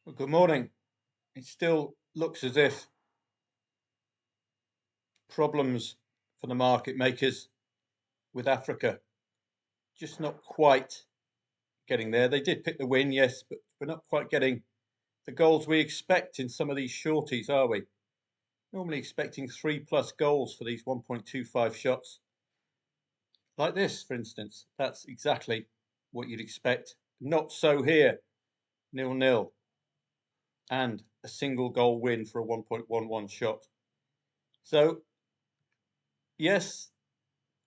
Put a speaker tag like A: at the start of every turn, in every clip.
A: Well, good morning. It still looks as if problems for the market makers with Africa just not quite getting there. They did pick the win, yes, but we're not quite getting the goals we expect in some of these shorties, are we? Normally expecting 3+ goals for these 1.25 shots. Like this, for instance, that's exactly what you'd expect. Not so here, 0-0, and a single goal win for a 1.11 shot. So, yes,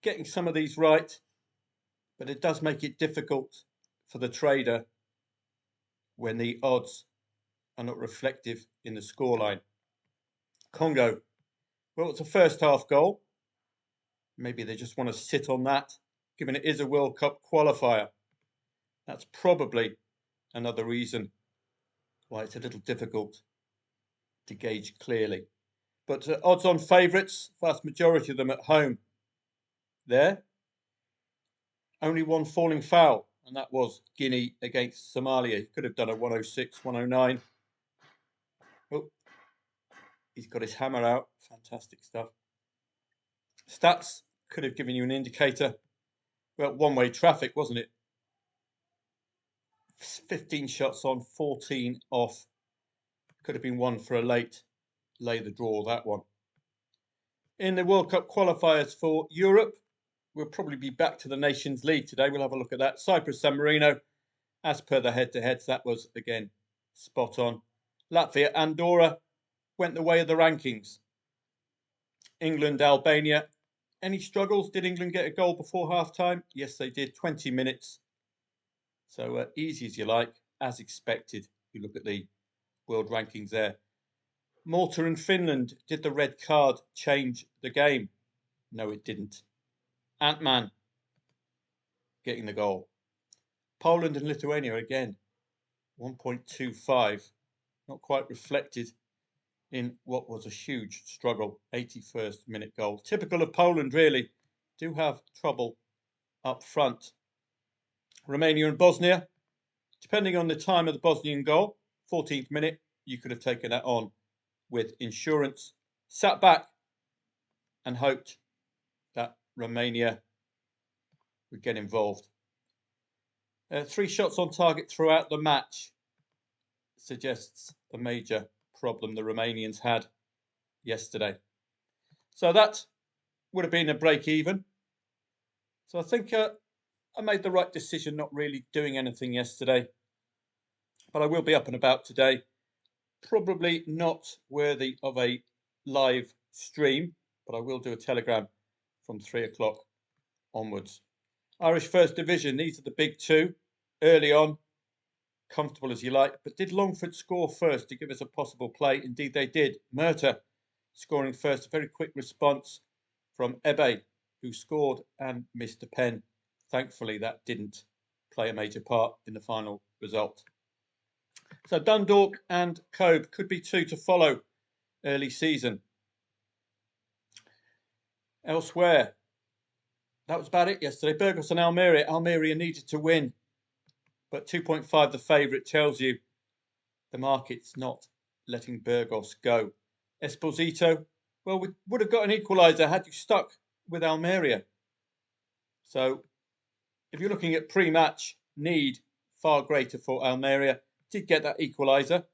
A: getting some of these right, but it does make it difficult for the trader when the odds are not reflective in the scoreline. Congo, well, it's a first half goal. Maybe they just want to sit on that, given it is a World Cup qualifier. That's probably another reason why it's a little difficult to gauge clearly. But odds on favourites, vast majority of them at home. There, only one falling foul, and that was Guinea against Somalia. He could have done a 106, 109. Oh, he's got his hammer out. Fantastic stuff. Stats could have given you an indicator. Well, one-way traffic, wasn't it? 15 shots on, 14 off. Could have been one for a late lay the draw, that one. In the World Cup qualifiers for Europe, we'll probably be back to the Nations League today. We'll have a look at that. Cyprus, San Marino, as per the head-to-heads, that was, again, spot on. Latvia, Andorra went the way of the rankings. England, Albania. Any struggles? Did England get a goal before half-time? Yes, they did. 20 minutes. So easy as you like, as expected. You look at the world rankings there. Malta and Finland, did the red card change the game? No, it didn't. Ant-Man getting the goal. Poland and Lithuania again, 1.25. Not quite reflected in what was a huge struggle. 81st minute goal. Typical of Poland, really. Do have trouble up front. Romania and Bosnia, depending on the time of the Bosnian goal, 14th minute, you could have taken that on with insurance. Sat back and hoped that Romania would get involved. 3 shots on target throughout the match suggests the major problem the Romanians had yesterday. So that would have been a break even. So I think I made the right decision not really doing anything yesterday. But I will be up and about today. Probably not worthy of a live stream, but I will do a telegram from 3 o'clock onwards. Irish First Division, these are the big two. Early on, comfortable as you like, but did Longford score first to give us a possible play? Indeed they did. Murta scoring first, a very quick response from Ebe, who scored and missed a pen. Thankfully, that didn't play a major part in the final result. So Dundalk and Cobh could be two to follow early season. Elsewhere, that was about it yesterday. Burgos and Almeria. Almeria needed to win, but 2.5 the favourite tells you the market's not letting Burgos go. Esposito, well, we would have got an equaliser had you stuck with Almeria. So if you're looking at pre-match need, far greater for Almeria. Did get that equaliser.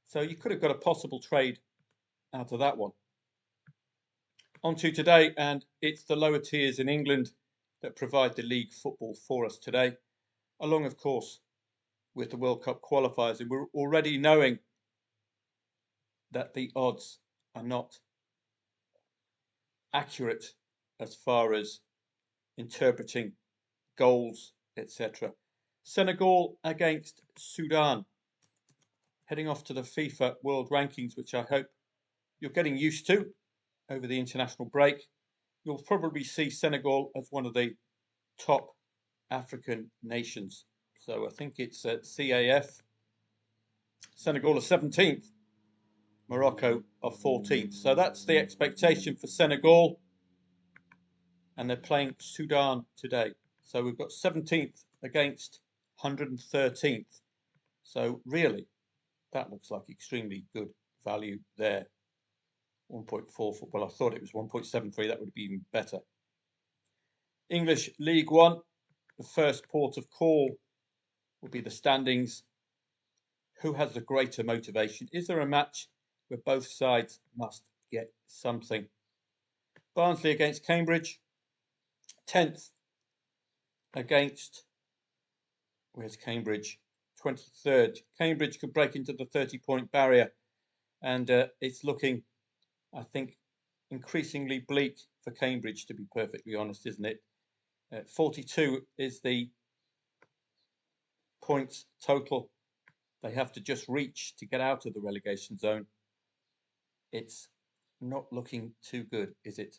A: So you could have got a possible trade out of that one. On to today, and it's the lower tiers in England that provide the league football for us today, along, of course, with the World Cup qualifiers. And we're already knowing that the odds are not accurate as far as interpreting goals, etc. Senegal against Sudan, heading off to the FIFA World Rankings, which I hope you're getting used to over the international break. You'll probably see Senegal as one of the top African nations. So I think it's CAF. Senegal are 17th, Morocco are 14th. So that's the expectation for Senegal. And they're playing Sudan today. So we've got 17th against 113th. So really, that looks like extremely good value there. 1.4, well, I thought it was 1.73, that would be even better. English League One, the first port of call will be the standings. Who has the greater motivation? Is there a match where both sides must get something? Barnsley against Cambridge, 10th against, where's Cambridge? 23rd. Cambridge could break into the 30-point barrier, and it's looking, I think, increasingly bleak for Cambridge, to be perfectly honest, isn't it? 42 is the points total they have to just reach to get out of the relegation zone. It's not looking too good, is it?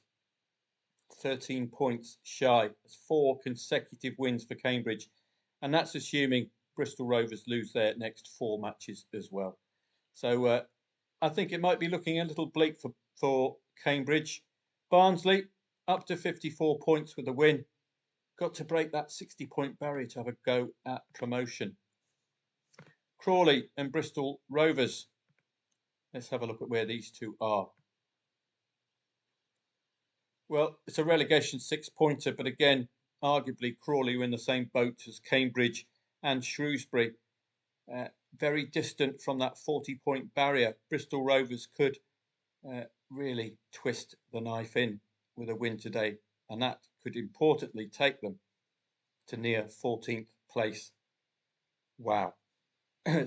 A: 13 points shy. It's 4 consecutive wins for Cambridge, and that's assuming Bristol Rovers lose their next 4 matches as well. So I think it might be looking a little bleak for Cambridge. Barnsley up to 54 points with a win. Got to break that 60-point barrier to have a go at promotion. Crawley and Bristol Rovers. Let's have a look at where these two are. Well, it's a relegation 6-pointer, but again, arguably Crawley are in the same boat as Cambridge and Shrewsbury. Very distant from that 40-point barrier. Bristol Rovers could really twist the knife in with a win today, and that could importantly take them to near 14th place. Wow.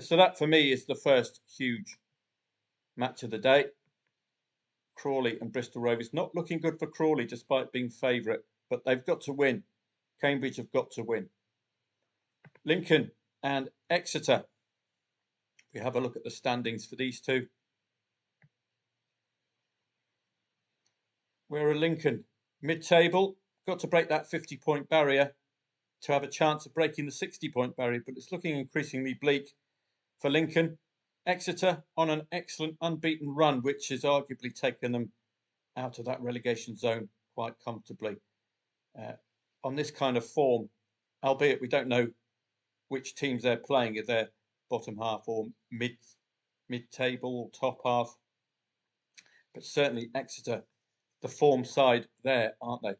A: So that for me is the first huge match of the day. Crawley and Bristol Rovers. Not looking good for Crawley despite being favourite, but they've got to win. Cambridge have got to win. Lincoln and Exeter. We have a look at the standings for these two. Where are Lincoln? Mid-table. Got to break that 50-point barrier to have a chance of breaking the 60-point barrier, but it's looking increasingly bleak for Lincoln. Exeter on an excellent unbeaten run, which has arguably taken them out of that relegation zone quite comfortably. On this kind of form, albeit we don't know which teams they're playing, if they're bottom half or mid-table or top half. But certainly Exeter, the form side there, aren't they?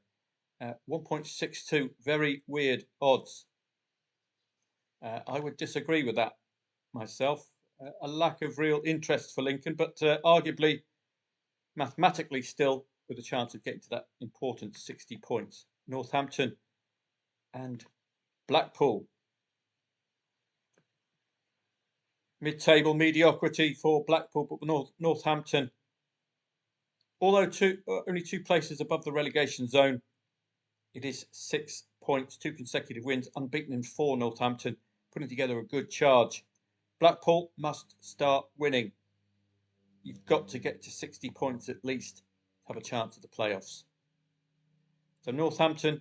A: 1.62, very weird odds. I would disagree with that myself. A lack of real interest for Lincoln, but arguably, mathematically still with a chance of getting to that important 60 points. Northampton and Blackpool. Mid-table mediocrity for Blackpool, but Northampton, although only 2 places above the relegation zone, it is 6 points, 2 consecutive wins, unbeaten in 4. Northampton putting together a good charge. Blackpool must start winning. You've got to get to 60 points at least to have a chance at the playoffs. So Northampton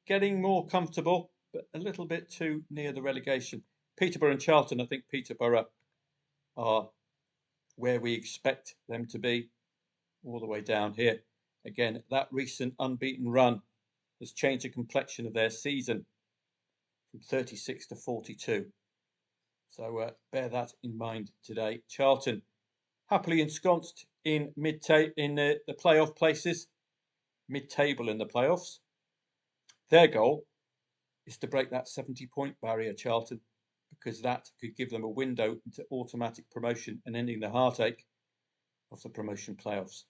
A: getting more comfortable, but a little bit too near the relegation. Peterborough and Charlton, I think Peterborough are where we expect them to be, all the way down here. Again, that recent unbeaten run has changed the complexion of their season from 36 to 42. So bear that in mind today. Charlton happily ensconced in the playoff places, mid-table in the playoffs. Their goal is to break that 70-point barrier, Charlton, because that could give them a window into automatic promotion and ending the heartache of the promotion playoffs.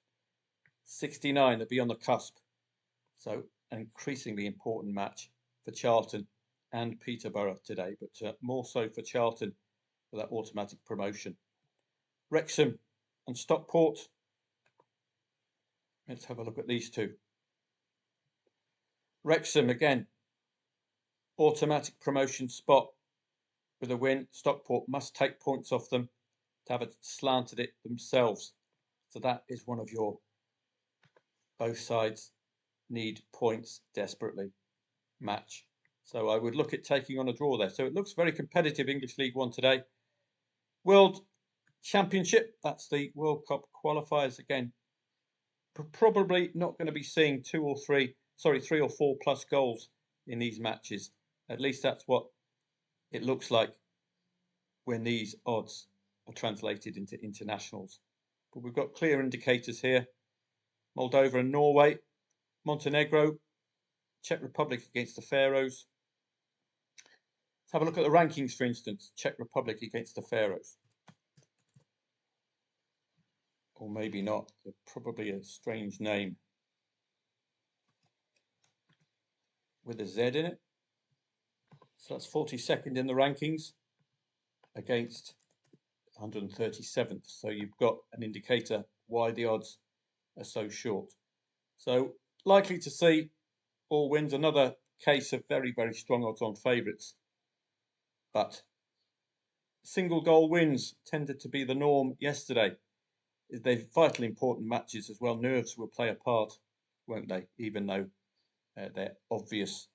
A: 69, they'll be on the cusp. So an increasingly important match for Charlton and Peterborough today, but more so for Charlton for that automatic promotion. Wrexham and Stockport. Let's have a look at these two. Wrexham again, automatic promotion spot with a win. Stockport must take points off them to have slanted it themselves. So that is one of your, both sides need points desperately match. So I would look at taking on a draw there. So it looks very competitive, English League One today. World Championship, that's the World Cup qualifiers again. Probably not going to be seeing 3 or 4 plus goals in these matches. At least that's what it looks like. when these odds are translated into internationals. But we've got clear indicators here. Moldova and Norway, Montenegro, Czech Republic against the Faroes. Let's have a look at the rankings, for instance. Czech Republic against the Faroes. Or maybe not. They're probably a strange name with a Z in it. So that's 42nd in the rankings against 137th. So you've got an indicator why the odds are so short. So likely to see all wins. Another case of very, very strong odds on favourites. But single goal wins tended to be the norm yesterday. They're vitally important matches as well. Nerves will play a part, won't they? Even though they're obvious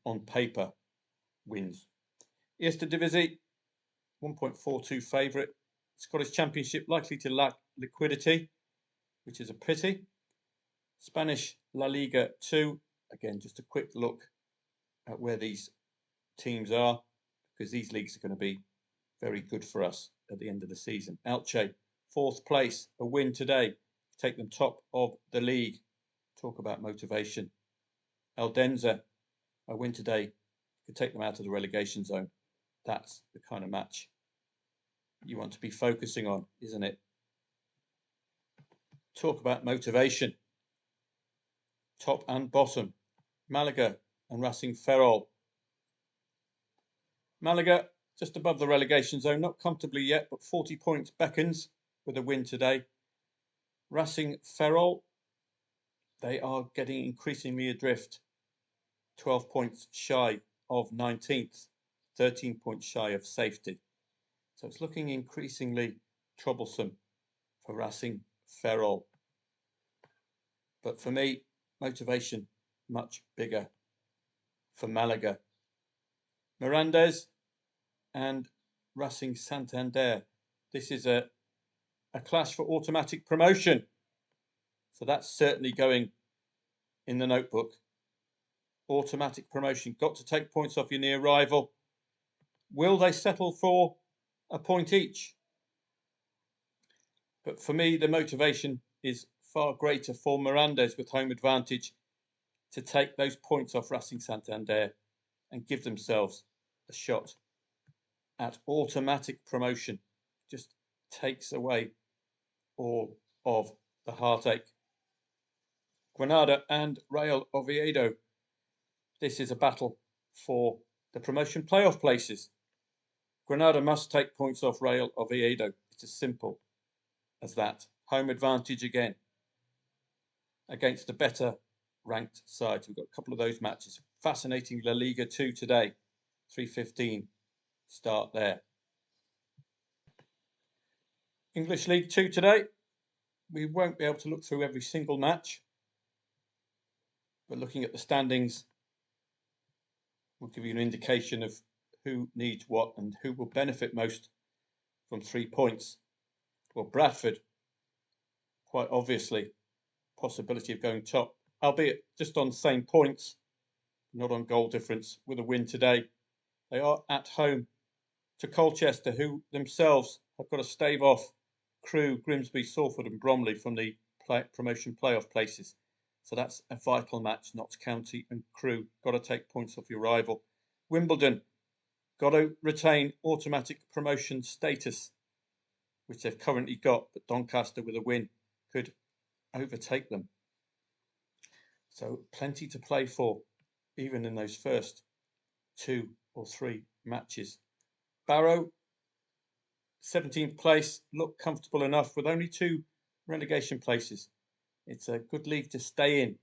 A: on paper wins. Eredivisie, 1.42 favourite. Scottish Championship likely to lack liquidity, which is a pity. Spanish La Liga 2, again, just a quick look at where these teams are, because these leagues are going to be very good for us at the end of the season. Elche, 4th place, a win today, take them top of the league. Talk about motivation. Eldenza, a win today, could take them out of the relegation zone. That's the kind of match you want to be focusing on, isn't it? Talk about motivation. Top and bottom. Malaga and Racing Ferrol. Malaga just above the relegation zone, not comfortably yet, but 40 points beckons with a win today. Racing Ferrol, they are getting increasingly adrift. 12 points shy of 19th, 13 points shy of safety. So it's looking increasingly troublesome for Racing Ferrol. But for me, motivation much bigger for Malaga. Mirandes and Racing Santander. This is a clash for automatic promotion. So that's certainly going in the notebook. Automatic promotion. Got to take points off your near rival. Will they settle for a point each? But for me, the motivation is far greater for Mirandes with home advantage to take those points off Racing Santander and give themselves a shot at automatic promotion. Just takes away all of the heartache. Granada and Real Oviedo. This is a battle for the promotion playoff places. Granada must take points off Real Oviedo. It's as simple as that. Home advantage again against the better ranked sides. We've got a couple of those matches. Fascinating La Liga 2 today. 3:15 start there. English League 2 today. We won't be able to look through every single match, but looking at the standings will give you an indication of who needs what and who will benefit most from 3 points. Well, Bradford, quite obviously, possibility of going top, albeit just on the same points, not on goal difference, with a win today. They are at home to Colchester, who themselves have got to stave off Crewe, Grimsby, Salford and Bromley from the promotion playoff places. So that's a vital match. Notts County and Crewe, got to take points off your rival. Wimbledon, got to retain automatic promotion status, which they've currently got, but Doncaster with a win could overtake them. So plenty to play for, even in those first 2 or 3 matches. Barrow, 17th place, look comfortable enough with only 2 relegation places. It's a good league to stay in.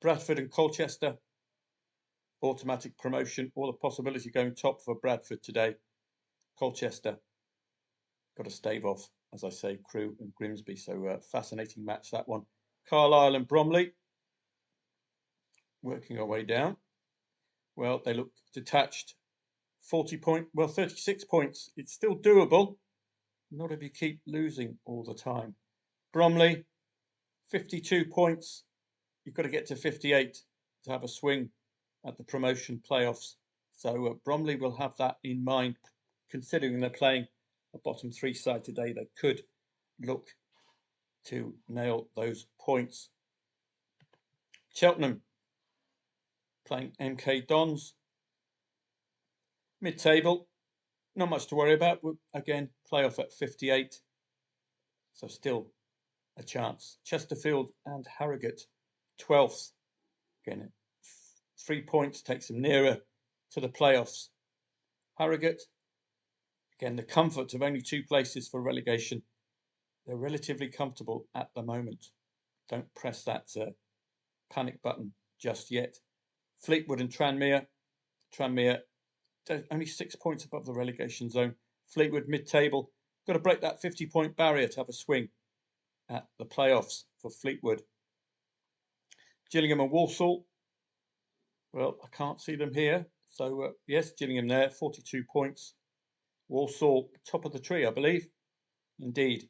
A: Bradford and Colchester, automatic promotion, or the possibility of going top for Bradford today. Colchester, got to stave off, as I say, Crewe and Grimsby. So fascinating match, that one. Carlisle and Bromley, working our way down. Well, they look detached. 36 points. It's still doable. Not if you keep losing all the time. Bromley, 52 points. You've got to get to 58 to have a swing at the promotion playoffs. So Bromley will have that in mind. considering they're playing a bottom three side today, they could look to nail those points. Cheltenham playing MK Dons. Mid-table, not much to worry about. Again, playoff at 58, so still a chance. Chesterfield and Harrogate, 12th. Again, 3 points takes them nearer to the playoffs. Harrogate, again, the comfort of only 2 places for relegation. They're relatively comfortable at the moment. Don't press that panic button just yet. Fleetwood and Tranmere. Tranmere only 6 points above the relegation zone. Fleetwood mid-table. Got to break that 50-point barrier to have a swing at the playoffs for Fleetwood. Gillingham and Walsall. Well, I can't see them here. So, yes, Gillingham there, 42 points. Walsall, top of the tree, I believe. Indeed.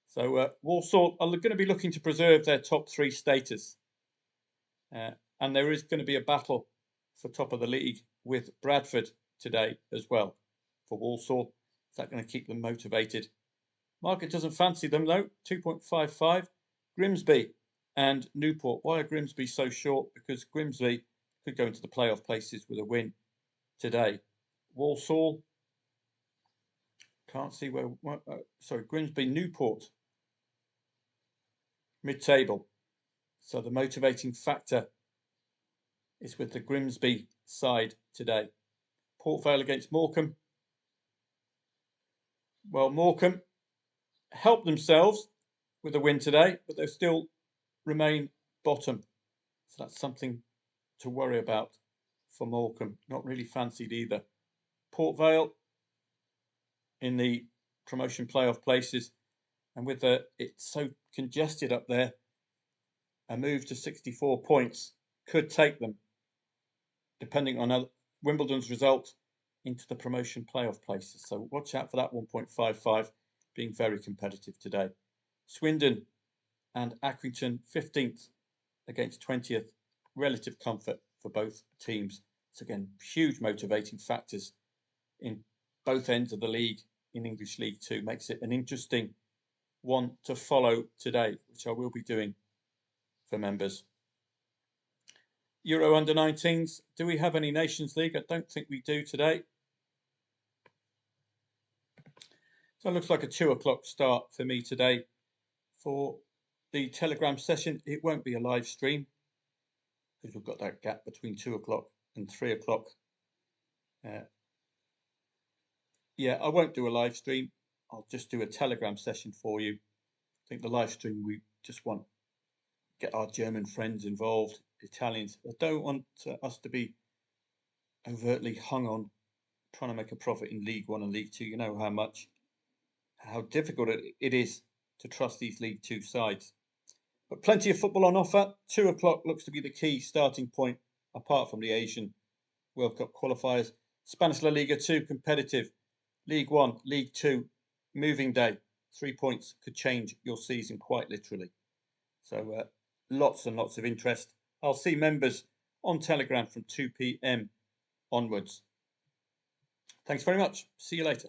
A: So, Walsall are going to be looking to preserve their top 3 status. And there is going to be a battle for top of the league with Bradford today as well for Walsall. Is that going to keep them motivated? Market doesn't fancy them though, 2.55. Grimsby and Newport. Why are Grimsby so short? Because Grimsby could go into the playoff places with a win today. Walsall, can't see where, sorry, Grimsby, Newport, mid-table. So the motivating factor is with the Grimsby side today. Port Vale against Morecambe. Well, Morecambe helped themselves with a win today, but they still remain bottom. So that's something to worry about for Morecambe. Not really fancied either. Port Vale in the promotion playoff places, and with it's so congested up there, a move to 64 points could take them, depending on Wimbledon's result, into the promotion playoff places. So watch out for that 1.55 being very competitive today. Swindon and Accrington 15th against 20th. Relative comfort for both teams. So again, huge motivating factors in both ends of the league in English League 2. Makes it an interesting one to follow today, which I will be doing for members. Euro under-19s. Do we have any Nations League? I don't think we do today. So it looks like a 2 o'clock start for me today for the Telegram session. It won't be a live stream because we've got that gap between 2 o'clock and 3 o'clock. Yeah, I won't do a live stream. I'll just do a Telegram session for you. I think the live stream, we just want to get our German friends involved, Italians. I don't want us to be overtly hung on trying to make a profit in League 1 and League 2. You know how difficult it is to trust these League 2 sides. But plenty of football on offer. 2 o'clock looks to be the key starting point, apart from the Asian World Cup qualifiers. Spanish La Liga 2 competitive. League 1, League 2, moving day. 3 points could change your season quite literally. So lots and lots of interest. I'll see members on Telegram from 2 p.m. onwards. Thanks very much. See you later.